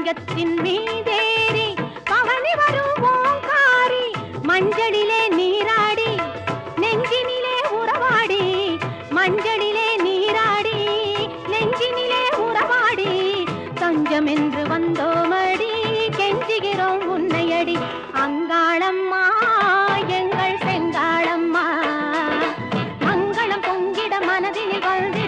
சிங்கத்தின் மீதேறி பவனி வரும் ஓங்காரி மஞ்சளிலே நீராடி நெஞ்சினிலே உறவாடி மஞ்சளிலே நீராடி நெஞ்சினிலே உறவாடி தஞ்சம் என்று வந்தோமடி கெஞ்சுகிறோம் உன்னையடி அங்காளம்மா எங்கள் செங்காளம்மா மங்களம் பொங்கிட மனதினில் வந்து